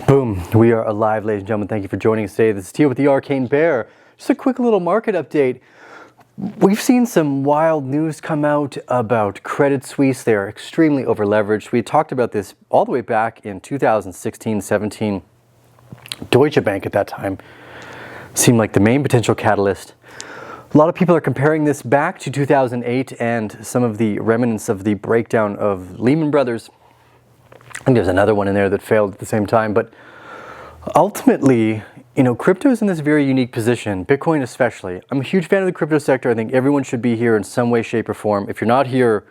Boom, we are alive, ladies and gentlemen. Thank you for joining us today. This is Tia with the Arcane Bear. Just a quick little market update. We've seen some wild news come out about Credit Suisse. They are extremely over-leveraged. We talked about this all the way back in 2016-17. Deutsche Bank at that time seemed like the main potential catalyst. A lot of people are comparing this back to 2008 and some of the remnants of the breakdown of Lehman Brothers. I think there's another one in there that failed at the same time, but ultimately, crypto is in this very unique position, Bitcoin especially. I'm a huge fan of the crypto sector. I think everyone should be here in some way, shape, or form. If you're not here,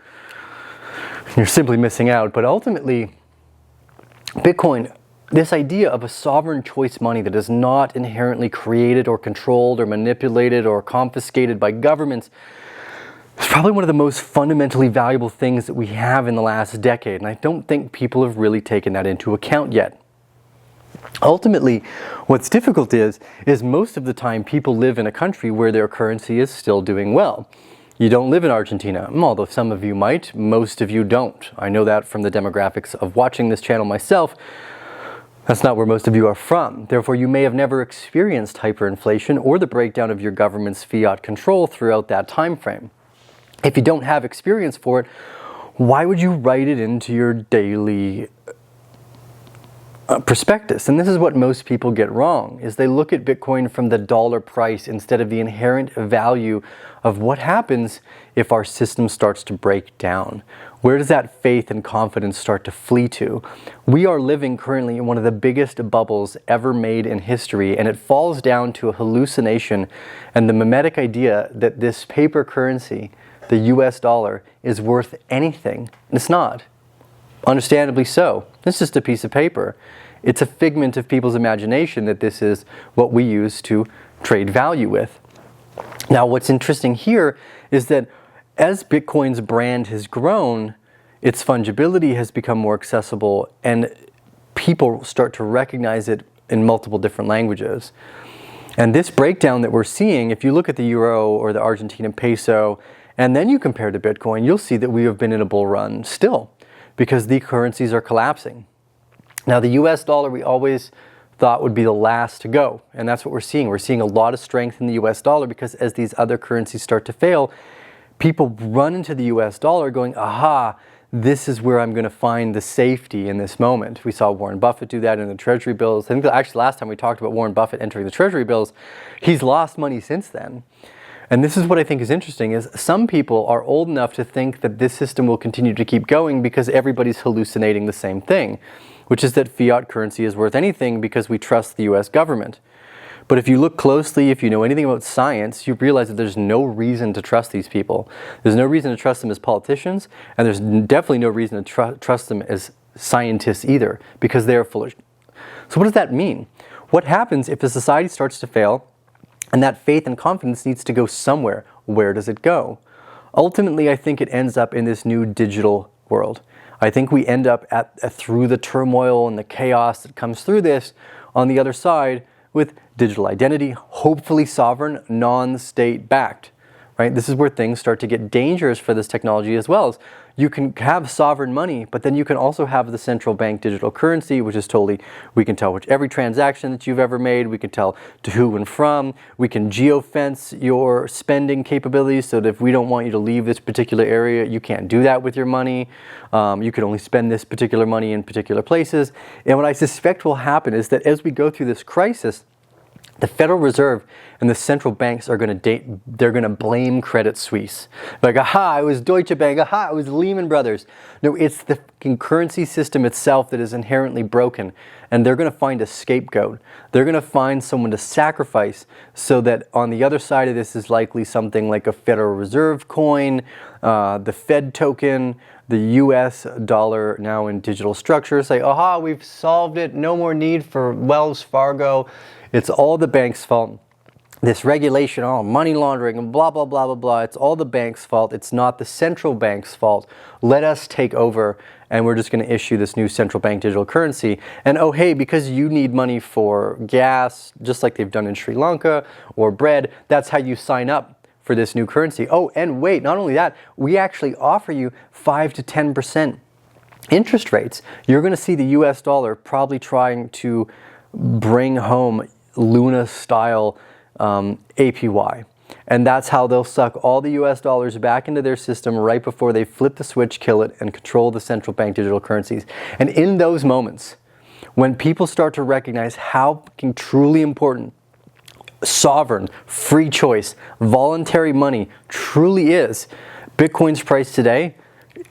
you're simply missing out. But ultimately, Bitcoin, this idea of a sovereign choice money that is not inherently created or controlled or manipulated or confiscated by governments, it's probably one of the most fundamentally valuable things that we have in the last decade, and I don't think people have really taken that into account yet. Ultimately, what's difficult is most of the time people live in a country where their currency is still doing well. You don't live in Argentina, although some of you might, most of you don't. I know that from the demographics of watching this channel myself. That's not where most of you are from. Therefore, you may have never experienced hyperinflation or the breakdown of your government's fiat control throughout that time frame. If you don't have experience for it, why would you write it into your daily prospectus? And this is what most people get wrong, is they look at Bitcoin from the dollar price instead of the inherent value of what happens if our system starts to break down. Where does that faith and confidence start to flee to? We are living currently in one of the biggest bubbles ever made in history, and it falls down to a hallucination and the mimetic idea that this paper currency, the US dollar, is worth anything. It's not. Understandably so. It's just a piece of paper. It's a figment of people's imagination that this is what we use to trade value with. Now, what's interesting here is that as Bitcoin's brand has grown, its fungibility has become more accessible, and people start to recognize it in multiple different languages. And this breakdown that we're seeing, if you look at the euro or the Argentine peso, and then you compare to Bitcoin, you'll see that we have been in a bull run still, because the currencies are collapsing. Now, the US dollar we always thought would be the last to go, and that's what we're seeing. We're seeing a lot of strength in the US dollar because as these other currencies start to fail, people run into the US dollar going, aha, this is where I'm going to find the safety in this moment. We saw Warren Buffett do that in the Treasury bills. I think actually last time we talked about Warren Buffett entering the Treasury bills, he's lost money since then. And this is what I think is interesting, is some people are old enough to think that this system will continue to keep going because everybody's hallucinating the same thing, which is that fiat currency is worth anything because we trust the US government. But if you look closely, if you know anything about science, you realize that there's no reason to trust these people. There's no reason to trust them as politicians, and there's definitely no reason to trust them as scientists either, because they are foolish. So what does that mean? What happens if a society starts to fail and that faith and confidence needs to go somewhere? Where does it go? Ultimately, I think it ends up in this new digital world. I think we end up through the turmoil and the chaos that comes through this on the other side with digital identity, hopefully sovereign, non-state backed. Right? This is where things start to get dangerous for this technology as well. As you can have sovereign money, but then you can also have the central bank digital currency, which is totally, we can tell every transaction that you've ever made, we can tell to who and from, we can geofence your spending capabilities so that if we don't want you to leave this particular area, you can't do that with your money. You can only spend this particular money in particular places. And what I suspect will happen is that as we go through this crisis, the Federal Reserve and the central banks are going to blame Credit Suisse. Like, aha, it was Deutsche Bank, aha, it was Lehman Brothers. No, it's the currency system itself that is inherently broken, and they're going to find a scapegoat. They're going to find someone to sacrifice so that on the other side of this is likely something like a Federal Reserve coin, the Fed token, the US dollar now in digital structure. Say, aha, we've solved it, no more need for Wells Fargo. It's all the bank's fault. This regulation, money laundering and blah, blah, blah, blah, blah. It's all the bank's fault. It's not the central bank's fault. Let us take over and we're just going to issue this new central bank digital currency. And oh, hey, because you need money for gas, just like they've done in Sri Lanka, or bread, that's how you sign up for this new currency. Oh, and wait, not only that, we actually offer you 5 to 10% interest rates, you're going to see the US dollar probably trying to bring home Luna style APY. And that's how they'll suck all the US dollars back into their system right before they flip the switch, kill it, and control the central bank digital currencies. And in those moments, when people start to recognize how fucking truly important sovereign, free choice, voluntary money truly is, Bitcoin's price today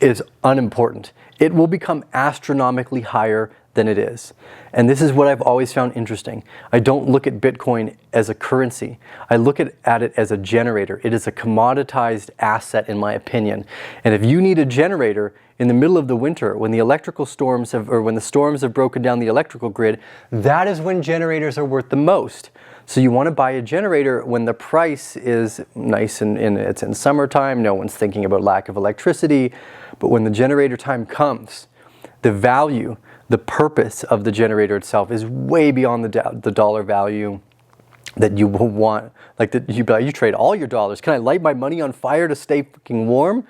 is unimportant. It will become astronomically higher than it is. And this is what I've always found interesting. I don't look at Bitcoin as a currency. I look at it as a generator. It is a commoditized asset, in my opinion. And if you need a generator in the middle of the winter, when the electrical storms have, or when the storms have broken down the electrical grid, that is when generators are worth the most. So you want to buy a generator when the price is nice and it's in summertime, no one's thinking about lack of electricity. But when the generator time comes, the value, the purpose of the generator itself is way beyond the dollar value that you will want. Like you trade all your dollars. Can I light my money on fire to stay fucking warm?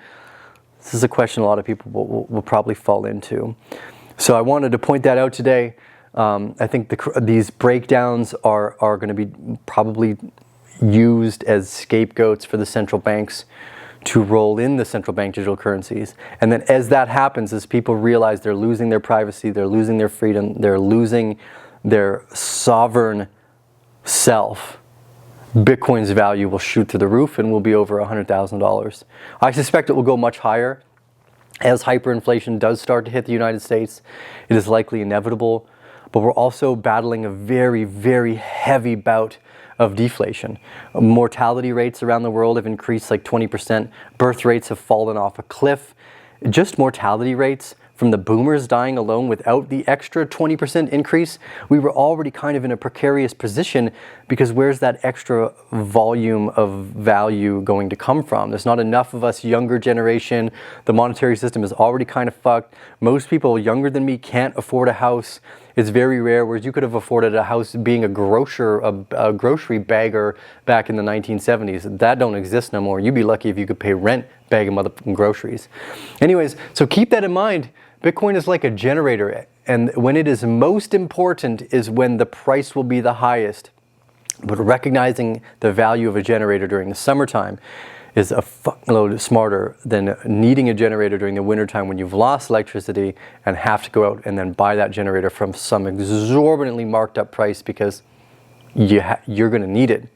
This is a question a lot of people will probably fall into. So I wanted to point that out today. I think these breakdowns are going to be probably used as scapegoats for the central banks to roll in the central bank digital currencies. And then as that happens, as people realize they're losing their privacy, they're losing their freedom, they're losing their sovereign self, Bitcoin's value will shoot through the roof and will be over $100,000. I suspect it will go much higher. As hyperinflation does start to hit the United States, it is likely inevitable. But we're also battling a very, very heavy bout of deflation. Mortality rates around the world have increased like 20%. Birth rates have fallen off a cliff. Just mortality rates from the boomers dying alone without the extra 20% increase, we were already kind of in a precarious position, because where's that extra volume of value going to come from? There's not enough of us younger generation. The monetary system is already kind of fucked. Most people younger than me can't afford a house. It's very rare, whereas you could have afforded a house being a grocery bagger back in the 1970s. That don't exist no more. You'd be lucky if you could pay rent bagging motherfucking groceries. Anyways, so keep that in mind. Bitcoin is like a generator, and when it is most important is when the price will be the highest. But recognizing the value of a generator during the summertime is a fucking load smarter than needing a generator during the wintertime when you've lost electricity and have to go out and then buy that generator from some exorbitantly marked up price, because you're going to need it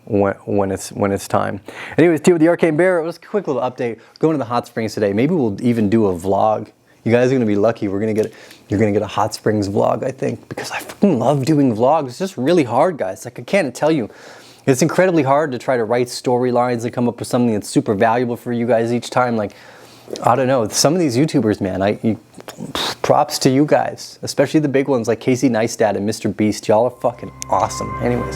when it's time. Anyways, deal with the Arcane Bear. It was a quick little update. Going to the hot springs today. Maybe we'll even do a vlog. You guys are going to be lucky. You're going to get a hot springs vlog, I think, because I fucking love doing vlogs. It's just really hard, guys. Like, I can't tell you. It's incredibly hard to try to write storylines and come up with something that's super valuable for you guys each time. Like, I don't know. Some of these YouTubers, man, props to you guys, especially the big ones like Casey Neistat and Mr. Beast. Y'all are fucking awesome. Anyways.